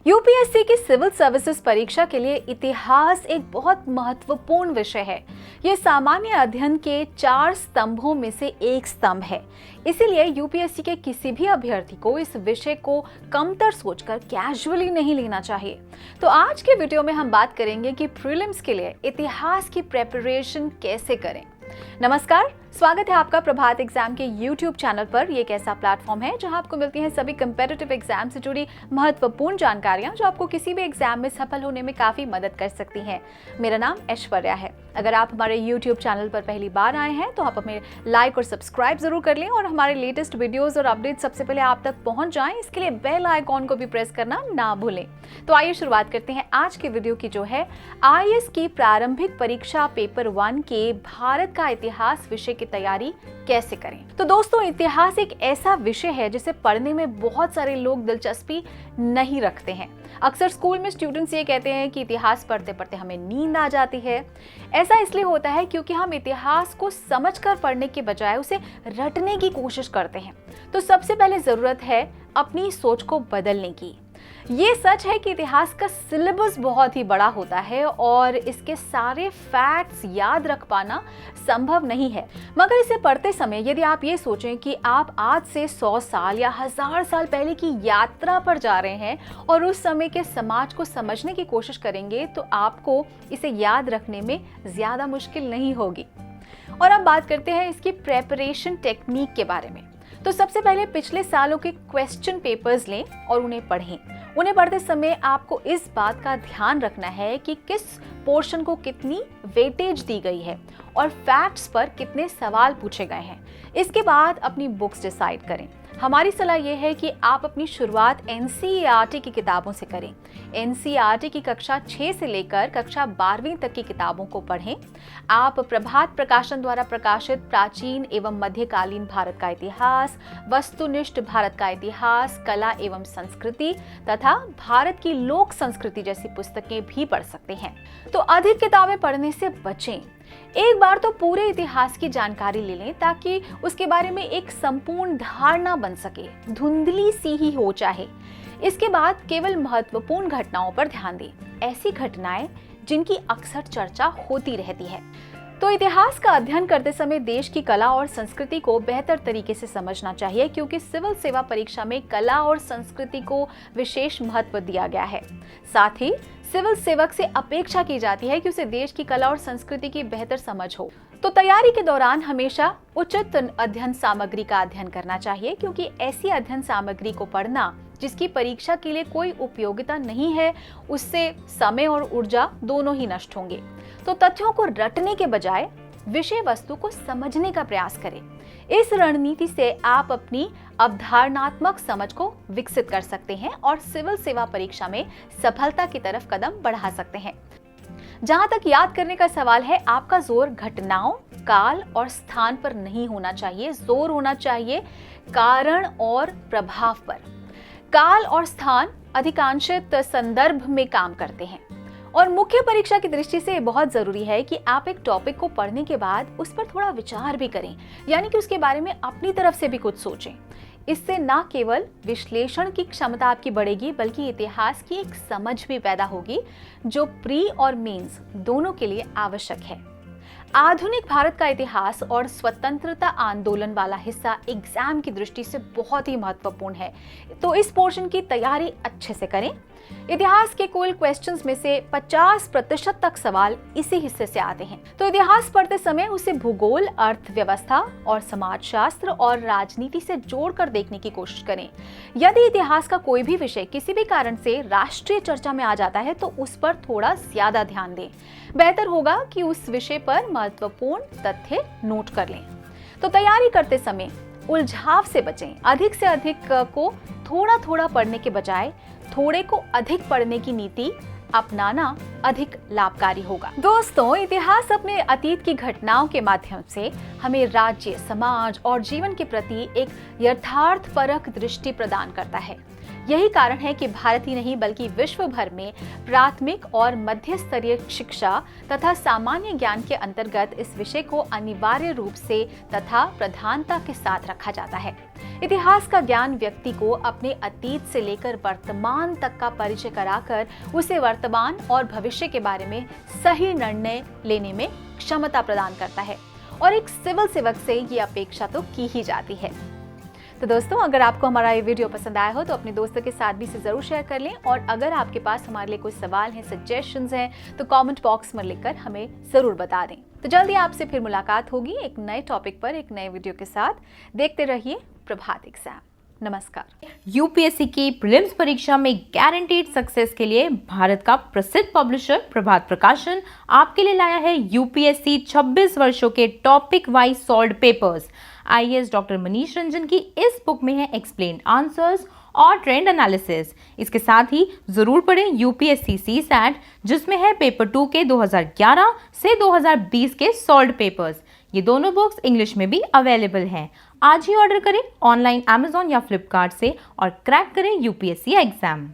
UPSC की civil services परीक्षा के लिए इतिहास एक बहुत महत्वपूर्ण विषय है। यह सामान्य अध्ययन के 4 स्तंभों में से एक स्तंभ है। इसीलिए यूपीएससी के किसी भी अभ्यर्थी को इस विषय को कमतर सोचकर कैजुअली नहीं लेना चाहिए। तो आज के वीडियो में हम बात करेंगे कि प्रीलिम्स के लिए इतिहास की प्रेपरेशन कैसे करें। नमस्कार, स्वागत है आपका प्रभात एग्जाम के YouTube चैनल पर। ये एक ऐसा प्लेटफॉर्म है जहां आपको मिलती हैं सभी कंपेटिटिव एग्जाम से जुड़ी महत्वपूर्ण जानकारियां जो आपको किसी भी एग्जाम में सफल होने में काफी मदद कर सकती हैं। मेरा नाम ऐश्वर्या है। अगर आप हमारे YouTube चैनल पर पहली बार आए हैं तो आप हमें लाइक और सब्सक्राइब जरूर कर लें और हमारे लेटेस्ट वीडियोस और अपडेट सबसे पहले आप तक पहुंच जाएं। इसके लिए बेल आइकॉन को भी प्रेस करना ना भूलें। तो आइए शुरुआत करते हैं आज के वीडियो की, जो है आईएएस की प्रारंभिक परीक्षा पेपर 1 के भारत का इतिहास विषय की तैयारी कैसे करें। तो दोस्तों, इतिहास एक ऐसा विषय है जिसे पढ़ने में बहुत सारे लोग दिलचस्पी नहीं रखते हैं। अक्सर स्कूल में स्टूडेंट्स ये कहते हैं कि इतिहास पढ़ते पढ़ते हमें नींद आ जाती है। ऐसा इसलिए होता है क्योंकि हम इतिहास को समझकर पढ़ने के बजाय उसे रटने की कोशिश करते हैं। तो सबसे पहले जरूरत है अपनी सोच को बदलने की। ये सच है कि इतिहास का सिलेबस बहुत ही बड़ा होता है और इसके सारे फैक्ट्स याद रख पाना संभव नहीं है। मगर इसे पढ़ते समय यदि आप ये सोचें कि आप आज से 100 साल या 1000 साल पहले की यात्रा पर जा रहे हैं और उस समय के समाज को समझने की कोशिश करेंगे तो आपको इसे याद रखने में ज्यादा मुश्किल नहीं होगी। और अब बात करते हैं इसकी प्रेपरेशन टेक्निक के बारे में। तो सबसे पहले पिछले सालों के क्वेश्चन पेपर्स लें और उन्हें पढ़ें। उन्हें पढ़ते समय आपको इस बात का ध्यान रखना है कि किस पोर्शन को कितनी वेटेज दी गई है और फैक्ट्स पर कितने सवाल पूछे गए हैं। इसके बाद अपनी बुक्स डिसाइड करें। हमारी सलाह यह है कि आप अपनी शुरुआत एनसीईआरटी की किताबों से करें। एनसीईआरटी की कक्षा 6 से लेकर कक्षा 12वीं तक की किताबों को पढ़ें। आप प्रभात प्रकाशन द्वारा प्रकाशित प्राचीन एवं मध्यकालीन भारत का इतिहास, वस्तुनिष्ठ भारत का इतिहास, कला एवं संस्कृति तथा भारत की लोक संस्कृति जैसी पुस्तकें भी पढ़ सकते हैं। तो अधिक किताबें पढ़ने से बचें। एक बार तो पूरे इतिहास की जानकारी ले लें ताकि उसके बारे में एक संपूर्ण धारणा बन सके, धुंधली सी ही हो चाहे। इसके बाद केवल महत्वपूर्ण घटनाओं पर ध्यान दें, ऐसी घटनाएं जिनकी अक्सर चर्चा होती रहती है। तो इतिहास का अध्ययन करते समय देश की कला और संस्कृति को बेहतर तरीके से समझना चाहिए क्योंकि सिविल सेवा परीक्षा में कला और संस्कृति को विशेष महत्व दिया गया है। साथ ही सिविल सेवक से अपेक्षा की जाती है कि उसे देश की कला और संस्कृति की बेहतर समझ हो। तो तैयारी के दौरान हमेशा उचित अध्ययन सामग्री का अध्ययन करना चाहिए क्योंकि ऐसी अध्ययन सामग्री को पढ़ना जिसकी परीक्षा के लिए कोई उपयोगिता नहीं है, उससे समय और ऊर्जा दोनों ही नष्ट होंगे। तो तथ्यों को रटने के बजाय विषय वस्तु को समझने का प्रयास करें। इस रणनीति से आप अपनी अवधारणात्मक समझ को विकसित कर सकते हैं और सिविल सेवा परीक्षा में सफलता की तरफ कदम बढ़ा सकते हैं। जहां तक याद करने का सवाल है, आपका जोर घटनाओं, काल और स्थान पर नहीं होना चाहिए। जोर होना चाहिए कारण और प्रभाव पर। काल और स्थान अधिकांशित संदर्भ में काम करते हैं और मुख्य परीक्षा की दृष्टि से बहुत जरूरी है कि आप एक टॉपिक को पढ़ने के बाद उस पर थोड़ा विचार भी करें, यानी कि उसके बारे में अपनी तरफ से भी कुछ सोचें। इससे न केवल विश्लेषण की क्षमता आपकी बढ़ेगी बल्कि इतिहास की एक समझ भी पैदा होगी जो प्री और मेंस दोनों के लिए आवश्यक है। आधुनिक भारत का इतिहास और स्वतंत्रता आंदोलन वाला हिस्सा एग्जाम की दृष्टि से बहुत ही महत्वपूर्ण है, तो इस पोर्शन की तैयारी अच्छे से करें। इतिहास के कुल क्वेश्चंस में से 50% तक सवाल इसी हिस्से से आते हैं। तो इतिहास पढ़ते समय उसे भूगोल, अर्थव्यवस्था और समाजशास्त्र और राजनीति से जोड़कर देखने की कोशिश करें। यदि इतिहास का कोई भी विषय किसी भी कारण से राष्ट्रीय चर्चा में आ जाता है तो उस पर थोड़ा ज्यादा ध्यान दें। बेहतर होगा कि उस विषय पर महत्वपूर्ण तथ्य नोट कर लें। तो तैयारी करते समय उलझाव से बचें। अधिक से अधिक को थोड़ा थोड़ा पढ़ने के बजाय थोड़े को अधिक पढ़ने की नीति अपनाना अधिक लाभकारी होगा। दोस्तों, इतिहास अपने अतीत की घटनाओं के माध्यम से हमें राज्य, समाज और जीवन के प्रति एक यथार्थपरक दृष्टि प्रदान करता है। यही कारण है कि भारत ही नहीं बल्कि विश्व भर में प्राथमिक और मध्य स्तरीय शिक्षा तथा सामान्य ज्ञान के अंतर्गत इस विषय को अनिवार्य रूप से तथा प्रधानता के साथ रखा जाता है। इतिहास का ज्ञान व्यक्ति को अपने अतीत से लेकर वर्तमान तक का परिचय कराकर उसे वर्तमान और भविष्य के बारे में सही निर्णय लेने में क्षमता प्रदान करता है और एक सिविल सेवक से ये अपेक्षा तो की ही जाती है। तो दोस्तों, अगर आपको हमारा ये वीडियो पसंद आया हो तो अपने दोस्तों के साथ भी इसे जरूर शेयर कर लें और अगर आपके पास हमारे लिए कोई सवाल है, सजेशंस हैं तो कमेंट बॉक्स में लिखकर हमें जरूर बता दें। तो जल्दी आपसे फिर मुलाकात होगी एक नए टॉपिक पर एक नए वीडियो के साथ। देखते रहिए प्रभात एग्जाम। नमस्कार। यूपीएससी की प्रीलिम्स परीक्षा में गारंटीड सक्सेस के लिए भारत का प्रसिद्ध पब्लिशर प्रभात प्रकाशन आपके लिए लाया है यूपीएससी 26 वर्षों के topic wise solved papers. IAS doctor Manish Ranjan की इस बुक में है एक्सप्लेन्ड आंसर्स और ट्रेंड एनालिसिस। इसके साथ ही जरूर पढ़ें यूपीएससी सीसैट, जिसमें है पेपर 2 के 2011 से 2020 के सॉल्व्ड पेपर्स। ये दोनों बुक्स इंग्लिश में भी अवेलेबल हैं। आज ही ऑर्डर करें ऑनलाइन अमेजॉन या फ्लिपकार्ट से और क्रैक करें यूपीएससी एग्जाम।